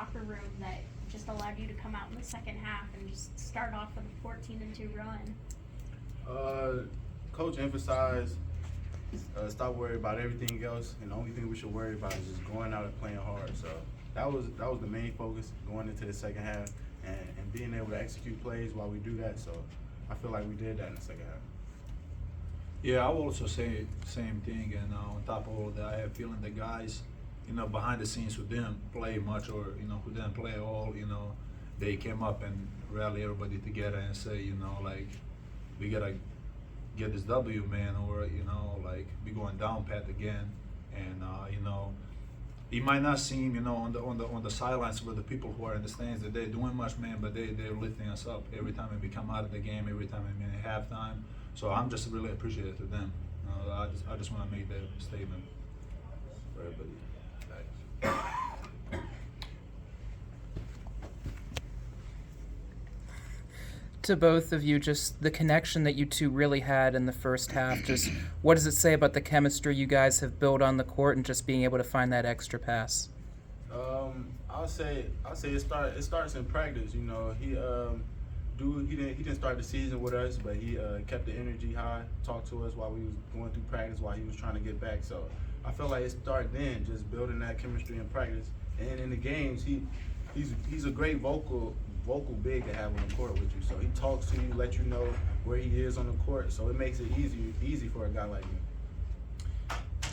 locker room that just allowed you to come out in the second half and just start off with a 14-2 run? Coach emphasized stop worrying about everything else, and the only thing we should worry about is just going out and playing hard. So that was the main focus going into the second half, and being able to execute plays while we do that. So I feel like we did that in the second half. Yeah, I will also say same thing, and on top of all that, I have a feeling the guys, behind the scenes who didn't play much or, who didn't play at all, they came up and rally everybody together and say, like, we gotta get this W, man, or, be going down pat again. And, it might not seem, on the sidelines with the people who are in the stands that they're doing much, man, but they're lifting us up every time we come out of the game, every time we in halftime. So I'm just really appreciative to them. I just want to make that statement for everybody. To both of you, just the connection that you two really had in the first half, just what does it say about the chemistry you guys have built on the court and just being able to find that extra pass? I'll say it starts in practice. He didn't start the season with us, but he kept the energy high, talked to us while we was going through practice, while he was trying to get back. So I felt like it started then, just building that chemistry in practice. And in the games, he's a great vocal big to have on the court with you. So he talks to you, let you know where he is on the court. So it makes it easy for a guy like me.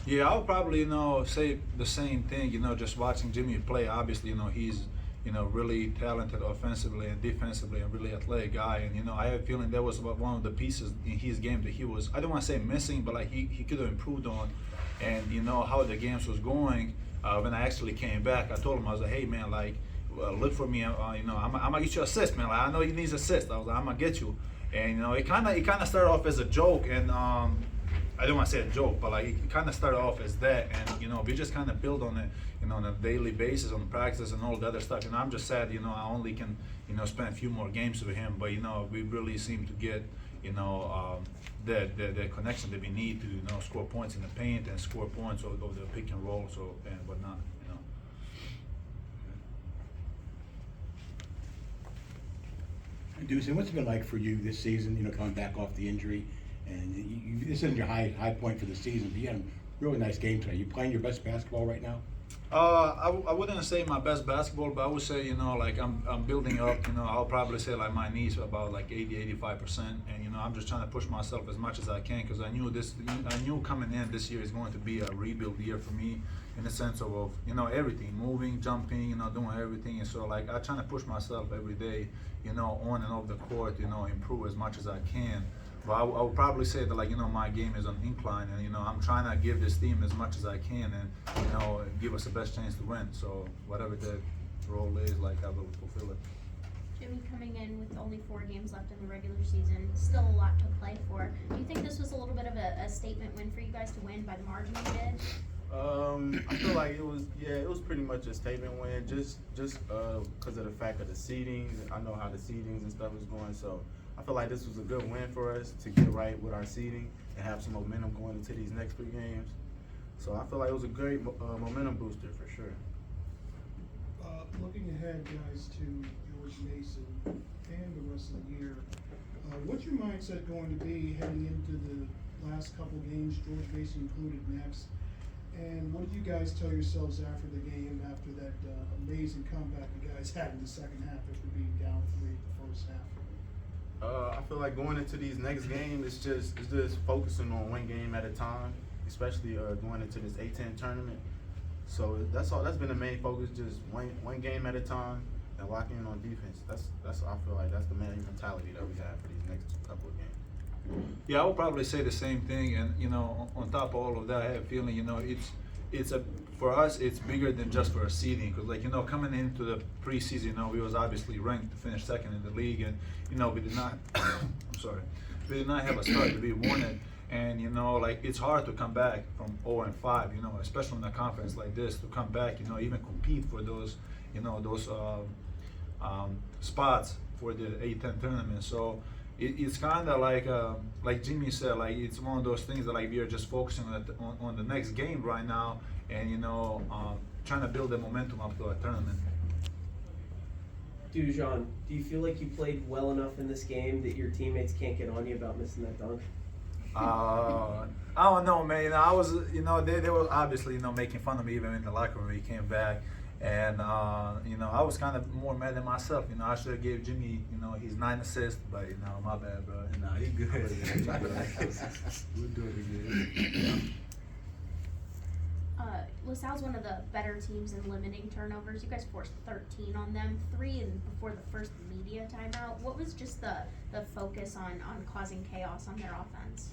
Yeah, I'll probably, say the same thing, just watching Jimmy play. Obviously, he's, really talented offensively and defensively and really athletic guy. And, I have a feeling that was about one of the pieces in his game that he was, I don't want to say missing, but like he could have improved on. And, how the games was going, when I actually came back, I told him, I was like, hey, man, like, look for me, I'm gonna get you assist, man. Like, I know you need assist. I was like, I'm gonna get you. And, it kind of started off as a joke. And, I don't want to say a joke, but like it kind of started off as that, and we just kind of build on it, on a daily basis, on practice and all the other stuff. I'm just sad, I only can, spend a few more games with him, but we really seem to get, the connection that we need to, score points in the paint and score points over the pick and roll, so and whatnot, Dusan, what's it been like for you this season, coming back off the injury? And this isn't your high point for the season, but you had a really nice game tonight. You playing your best basketball right now? I wouldn't say my best basketball, but I would say, like I'm building up, I'll probably say like my knees are about like 80-85%, and I'm just trying to push myself as much as I can, because I knew coming in this year is going to be a rebuild year for me, in the sense of everything, moving, jumping, doing everything. And so like I'm trying to push myself every day, on and off the court, improve as much as I can. But I would probably say that, like, my game is on incline, and, I'm trying to give this team as much as I can and, give us the best chance to win. So whatever the role is, like, I will fulfill it. Jimmy, coming in with only 4 games left in the regular season, still a lot to play for. Do you think this was a little bit of a statement win for you guys to win by the margin you did? I feel like it was pretty much a statement win, just because of the fact of the seedings. I know how the seedings and stuff is going, so I feel like this was a good win for us to get right with our seeding and have some momentum going into these next 3 games. So I feel like it was a great momentum booster for sure. Looking ahead, guys, to George Mason and the rest of the year, what's your mindset going to be heading into the last couple games, George Mason included next? And what do you guys tell yourselves after the game, after that amazing comeback you guys had in the second half after being down 3 the first half? I feel like going into these next games, it's just focusing on one game at a time, especially going into this A-10 tournament. So that's been the main focus, just one game at a time and locking in on defense. That's I feel like that's the main mentality that we have for these next couple of games. Yeah, I would probably say the same thing, and on top of all of that, I have a feeling it's for us it's bigger than just for a seeding, because like coming into the preseason, we was obviously ranked to finish second in the league, and we did not we did not have a start to be wanted, and like it's hard to come back from 0-5, especially in a conference like this, to come back, even compete for those spots for the A-10 tournament. So it's kind of like Jimmy said, like it's one of those things that like we are just focusing on the next game right now, and trying to build the momentum up to a tournament. Dusan, do you feel like you played well enough in this game that your teammates can't get on you about missing that dunk? I don't know, man. You know, I was, you know, they were obviously, you know, making fun of me even in the locker room when he came back. And, you know, I was kind of more mad at myself. You know, I should have gave Jimmy, you know, his 9 assists, but, you know, my bad, bro. Nah, he good. We'll do it again. LaSalle's one of the better teams in limiting turnovers. You guys forced 13 on them, 3 before the first media timeout. What was just the focus on causing chaos on their offense?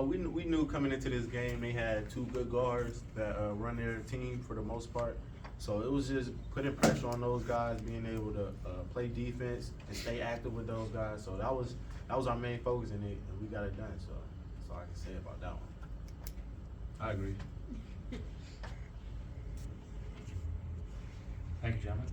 We knew coming into this game they had 2 good guards that run their team for the most part. So it was just putting pressure on those guys, being able to play defense and stay active with those guys. So that was our main focus, and we got it done. So that's all I can say about that one. I agree. Thank you, gentlemen.